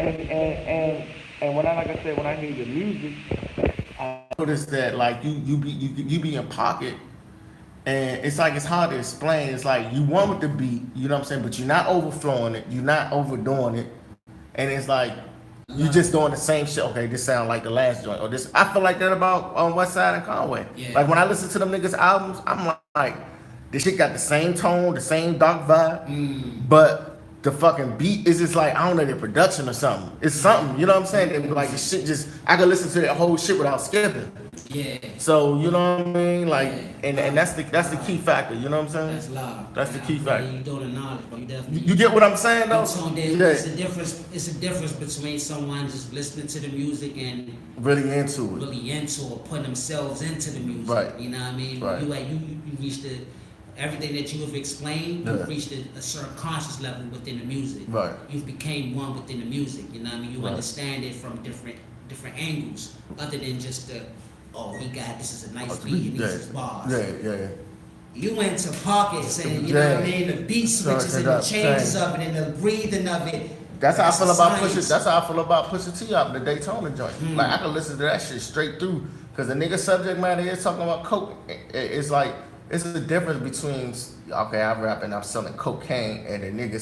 And when I like I said, when I hear your music, I notice that like you be in pocket, and it's like it's hard to explain. It's like you want it to be, you know what I'm saying, but you're not overflowing it, you're not overdoing it, and it's like you just doing the same shit. Okay, this sound like the last joint, or this. I feel like that about on West Side and Conway. Yeah. Like when I listen to them niggas albums, I'm like, this shit got the same tone, the same dark vibe, but the fucking beat is just like I don't know the production or something. It's something, you know what I'm saying? And like the shit just I can listen to that whole shit without skipping. Yeah. So you know what I mean? Like Yeah. and that's the key factor, you know what I'm saying? That's love. That's the key factor. You don't acknowledge, but you definitely. You get what I'm saying though? It's a difference. It's a difference between someone just listening to the music and Really into it. really into or putting themselves into the music. Right. You know what I mean? Right. You reached everything that you have explained. You've Yeah. reached a certain conscious level within the music. Right. You've became one within the music. You know what I mean? You Right. understand it from different angles, other than just the this is a nice beat and Yeah. these is bars. Yeah. You went to pockets and you know what I mean, the beat switches and the changes of it and the breathing of it. That's how I feel about science. Pusha. That's how I feel about Pusha T out the Daytona joint. Like I can listen to that shit straight through, cause the nigga subject matter is talking about coke. It's like it's a difference between okay, I rap and I'm selling cocaine, and the nigga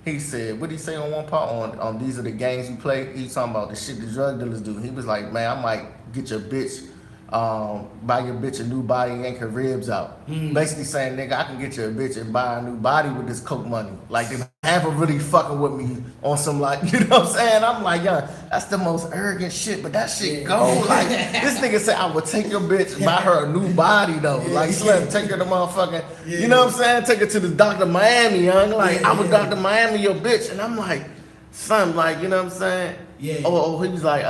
he said, what did he say on one part on these are the games you play? He talking about the shit the drug dealers do. He was like, man, I might get your bitch. Buy your bitch a new body and yank her ribs out. Basically saying, nigga, I can get you a bitch and buy a new body with this coke money. Like they have really fucking with me on some like, you know what I'm saying? I'm like, yeah, that's the most arrogant shit, but that shit go. Like this nigga said, I would take your bitch and buy her a new body though. Like Slim, take her to motherfucking, you know what I'm saying? Take her to the Dr. Miami, young. Like I would Dr. Miami your bitch, and I'm like, son, like you know what I'm saying? Yeah. Oh, he was like,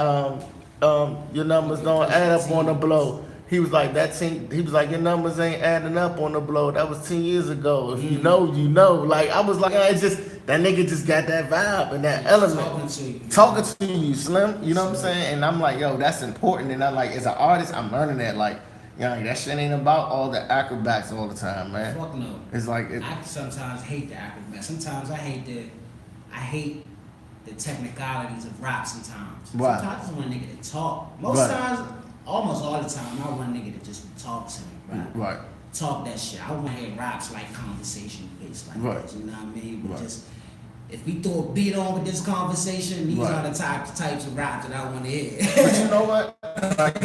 your numbers don't add up on the blow. He was like he was like, your numbers ain't adding up on the blow. That was 10 years ago. If you know, you know. Like I was like, it's just that nigga just got that vibe and that element. Talking to you, Slim. You know what I'm saying? And I'm like, yo, that's important. And I'm like, as an artist, I'm learning that. Like, that shit ain't about all the acrobats all the time, man. Fuck no. It's like I sometimes hate the acrobats. Sometimes I hate the technicalities of rap sometimes. Right. Sometimes I just want a nigga to talk. Most times, almost all the time, I want a nigga to just talk to me, Right. Talk that shit. I want to hear raps like conversation based like this, you know what I mean? But just, if we throw a beat on with this conversation, these are the types of raps that I want to hear. But you know what? Like,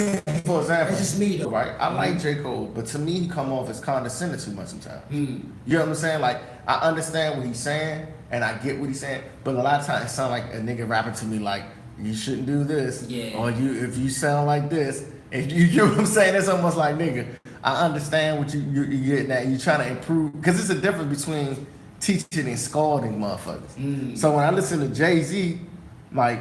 for example, That's just me though. right? I like J. Cole, but to me, he come off as condescending too much sometimes. You know what I'm saying? Like, I understand what he's saying, and I get what he's saying, but a lot of times it sounds like a nigga rapping to me like, you shouldn't do this, or if you sound like this, if you get what I'm saying, it's almost like, nigga, I understand what you're getting at, you're trying to improve, because it's a difference between teaching and scalding motherfuckers. So when I listen to Jay-Z, like,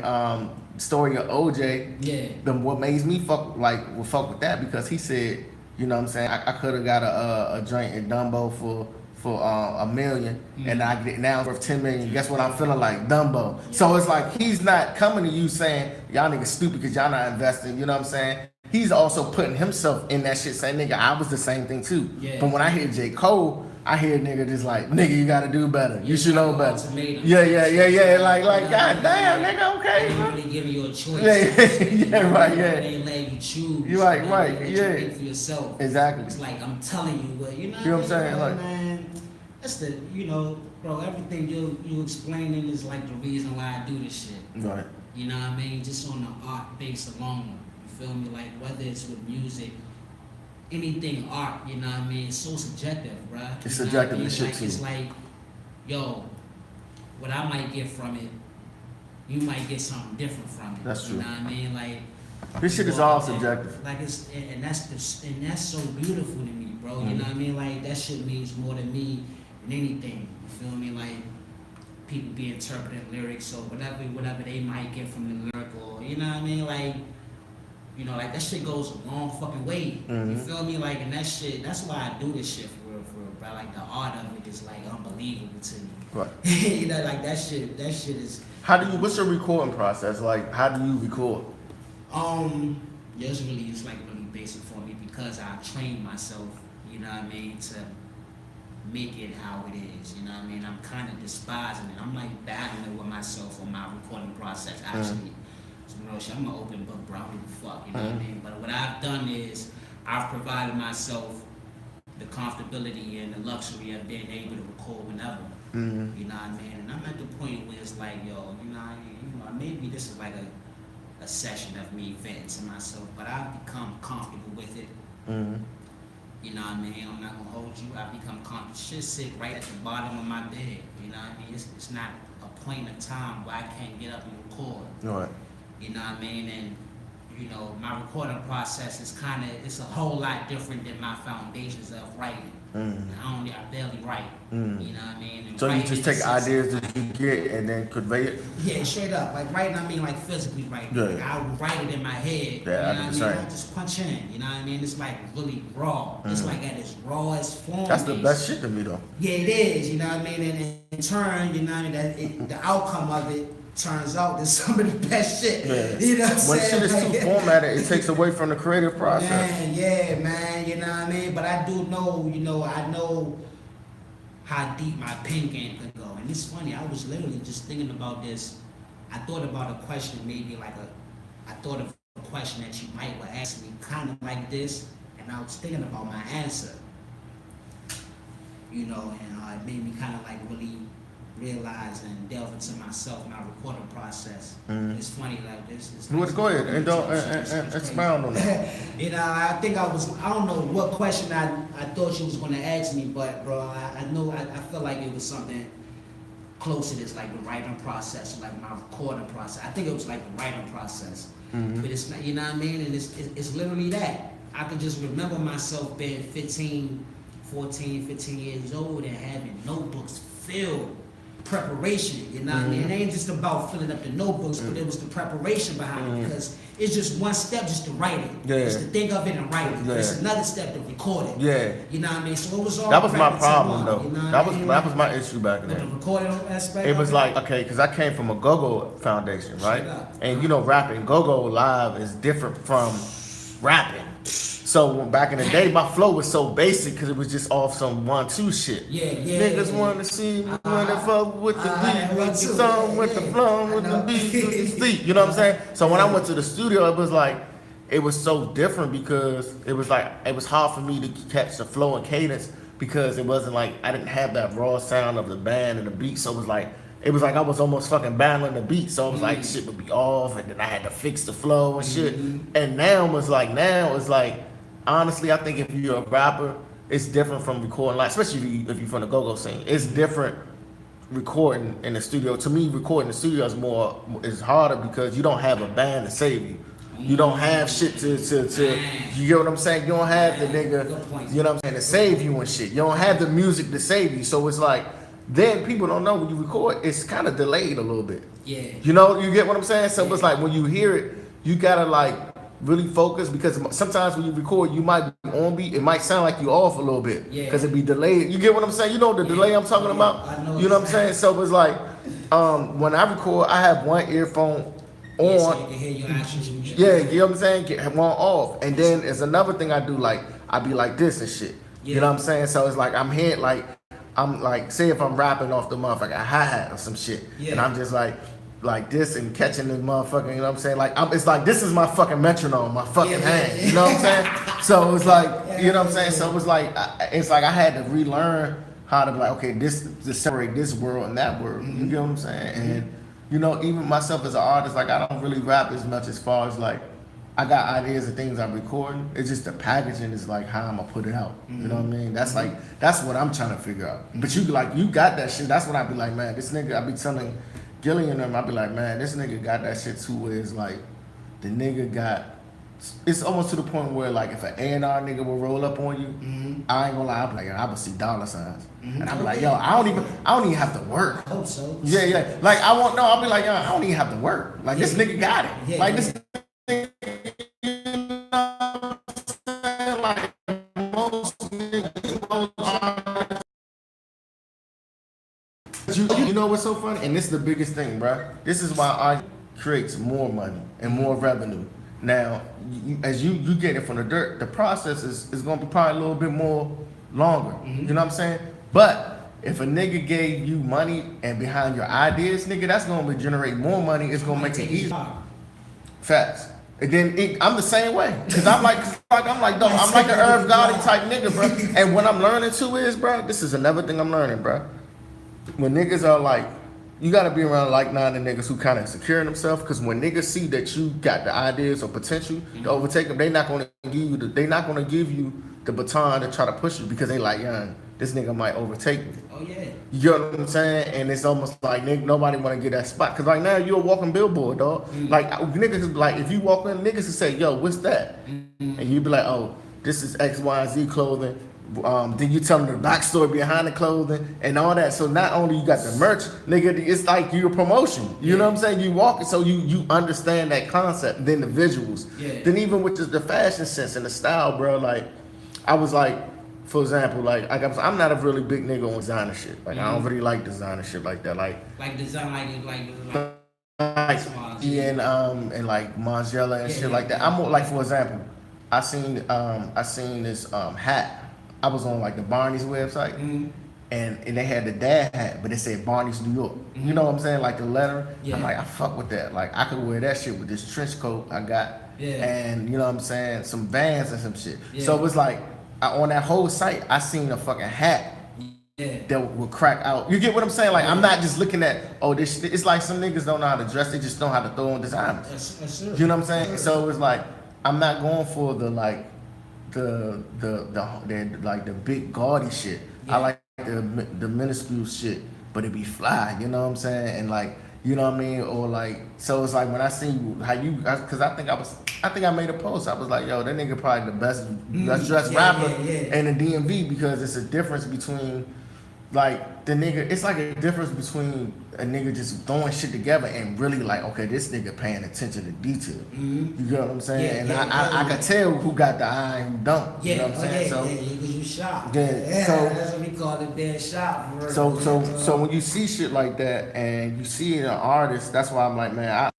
story of OJ, what makes me fuck with that, because he said, you know what I'm saying, I could have got a joint in Dumbo for $1 million, and I get now worth $10 million. Guess what I'm feeling like? Dumbo. So it's like he's not coming to you saying y'all niggas stupid because y'all not investing. You know what I'm saying? He's also putting himself in that shit, saying nigga, I was the same thing too. But when I hear J. Cole, I hear nigga just like, nigga, you gotta do better. You should know better. Yeah. Like, god damn, nigga, okay. They really giving you a choice. Right. They let you choose. You right, You think for yourself. Exactly. It's like I'm telling you what, you know what I'm saying? Like, man, that's the, bro, everything you explaining is like the reason why I do this shit. Right. You know what I mean? Just on the art base alone. You feel me? Like whether it's with music, anything art, you know what I mean? It's so subjective, bruh. It's subjective as shit like, too. It's like, yo, what I might get from it, you might get something different from it. That's true. You know what I mean? Like this shit is all subjective. Like and that's so beautiful to me, bro. You know what I mean? Like that shit means more to me than anything. You feel me? Like people be interpreting lyrics or whatever they might get from the lyric, or you know what I mean? Like, like that shit goes a long fucking way. You feel me? Like, and that's why I do this shit for real, bro. Like the art of it is like unbelievable to me. Right. Like that shit is. What's your recording process? Like, how do you record? It's like really basic for me because I train myself, you know what I mean, to make it how it is. You know what I mean? I'm kind of despising it. I'm like battling with myself on my recording process. Actually, so, you know, shit, I'm an open book, bro. I don't give a fuck. You know what I mean? But what I've done is I've provided myself the comfortability and the luxury of being able to record whenever. You know what I mean? And I'm at the point where it's like, yo, maybe this is like a session of me venting to myself, but I've become comfortable with it. You know what I mean? I'm not gonna hold you. I've become comfortable. Shit sit right at the bottom of my bed. You know what I mean? It's not a point of time where I can't get up and record. Right. You know what I mean? And my recording process is it's a whole lot different than my foundations of writing. I barely write. You know what I mean? And so you just take ideas that you get and then convey it? Yeah, straight up. Like writing, I mean like physically writing. Yeah. Like I write it in my head. Yeah, you know what I mean? I just punch in. You know what I mean? It's like really raw. It's like at its rawest form. That's the best shit to me though. Yeah, it is. You know what I mean? And in turn, you know what I mean? The outcome of it turns out there's some of the best shit. Yeah. You know what I'm saying? When shit is too formatted, it takes away from the creative process. Man, yeah, man, you know what I mean? But I do know, I know how deep my pen game can go. And it's funny, I was literally just thinking about this. I thought about a question, I thought of a question that you might well ask me kind of like this, and I was thinking about my answer. And it made me kind of like really realize and delve into myself, my recording process. It's funny, like this. Go ahead and don't expound on that. I think I don't know what question I thought you was going to ask me, but bro, I know I feel like it was something close to this, like the writing process, like my recording process. I think it was like the writing process, but it's not, you know what I mean? And it's literally that. I can just remember myself being 15 years old and having notebooks filled. Preparation, you know what I mean? It ain't just about filling up the notebooks, but it was the preparation behind it, because it's just one step just to write it. Yeah. It's to think of it and write it. Yeah. It's another step to record it. Yeah. You know what I mean? So it was all that was my problem though. You know that was my issue back with the then. recording aspect. It was like, okay, because I came from a go-go foundation, right? And rapping go-go live is different from rapping. So back in the day, my flow was so basic because it was just off some 1-2 shit. Yeah. Niggas want to see me when they fuck with the beat, with the song, with the flow, with the beat, with the sleep. You know what I'm saying? So when I went to the studio, it was so different because it was hard for me to catch the flow and cadence because it wasn't like I didn't have that raw sound of the band and the beat. So it was like I was almost fucking battling the beat. So it was like shit would be off, and then I had to fix the flow and shit. And now it's like. Honestly, I think if you're a rapper, it's different from recording live, especially if you're from the go-go scene. It's different recording in the studio. To me, recording in the studio is harder because you don't have a band to save you. You don't have shit to you get what I'm saying? You don't have the nigga, you know what I'm saying, to save you and shit. You don't have the music to save you. So it's like, then people don't know when you record, it's kind of delayed a little bit. Yeah. You get what I'm saying? So it's like when you hear it, you gotta like really focus, because sometimes when you record, you might be on beat. It might sound like you off a little bit because it be delayed. You get what I'm saying? You know the delay I'm talking about? I know. You know what I'm saying? So it's like when I record, I have one earphone on. So you can hear your actions. Yeah, you know what I'm saying? Get one off. And then there's another thing I do, like I be like this and shit. You know what I'm saying? So it's like I'm say if I'm rapping off the motherfucker a hi-hat or some shit, and I'm just like this and catching the motherfucker, you know what I'm saying? Like it's like this is my fucking metronome, my fucking hand. You know what I'm saying? So it's like, you know what I'm saying? So it was like I had to relearn how to be like, okay, this to separate this world and that world. You get what I'm saying? And even myself as an artist, like I don't really rap as much as far as like I got ideas of things I'm recording. It's just the packaging is like how I'm gonna put it out. You know what I mean? That's what I'm trying to figure out. But you got that shit. That's what I be like, man, this nigga, I be telling Gilly and them, I be like, man, this nigga got that shit too, where it's like the nigga got, it's almost to the point where like if an A&R nigga will roll up on you, I ain't gonna lie, I be like, I would see dollar signs. And I be like, yo, I don't even have to work. I hope so. Yeah. Like I'll be like, yo, I don't even have to work. Like this nigga got it. Yeah, like this nigga, you know what I'm saying? Like most niggas, you know what's so funny? And this is the biggest thing, bro. This is why art creates more money and more revenue. Now, as you get it from the dirt, the process is going to be probably a little bit more longer. You know what I'm saying? But if a nigga gave you money and behind your ideas, nigga, that's gonna generate more money. It's gonna make it easier. Facts. And then I'm the same way, cause I'm like I'm like an Irv Gotti type nigga, bro. And what I'm learning too is, bro, this is another thing I'm learning, bro. When niggas are like, you gotta be around like-minded niggas who kind of secure in themselves, cause when niggas see that you got the ideas or potential to overtake them, they not gonna give you the baton to try to push you, because they like, young, this nigga might overtake me. Oh yeah. You know what I'm saying? And it's almost like nobody want to get that spot. Cause like now you're a walking billboard, dog. Like niggas, like if you walk in, niggas will say, "Yo, what's that?" And you be like, "Oh, this is X, Y, and Z clothing." Then you tell them the backstory behind the clothing and all that. So not only you got the merch, nigga, it's like your promotion. You know what I'm saying? You walk it, so you understand that concept. Then the visuals. Yeah. Then even with the fashion sense and the style, bro. Like I was like, for example, like I'm not a really big nigga on designer shit. Like I don't really like designer shit like that. Like design, and like Margiela and shit like that. I'm more like, for example, I seen this hat. I was on like the Barney's website, and they had the dad hat, but it said Barney's New York. You know what I'm saying? Like the letter. Yeah. I'm like, I fuck with that. Like I could wear that shit with this trench coat I got, and you know what I'm saying, some Vans and some shit. Yeah. So it was like on that whole site, I seen a fucking hat. Yeah. That will crack out. You get what I'm saying? Like I'm not just looking at this. It's like some niggas don't know how to dress. They just know how to throw on designers. You know what I'm saying? So it's like I'm not going for the like the big gaudy shit. Yeah. I like the minuscule shit, but it be fly. You know what I'm saying? And like, you know what I mean? Or like, so it's like when I see how you, cause I think I made a post. I was like, yo, that nigga probably the best dressed rapper in the DMV, because it's a difference between like the nigga. It's like a difference between a nigga just throwing shit together and really like, okay, this nigga paying attention to detail. You get what I'm saying? And I could tell who got the eye and who don't. You know what I'm saying? You shot. Yeah. So that's what we call it, dead shot. So when you see shit like that and you see an artist, that's why I'm like, man,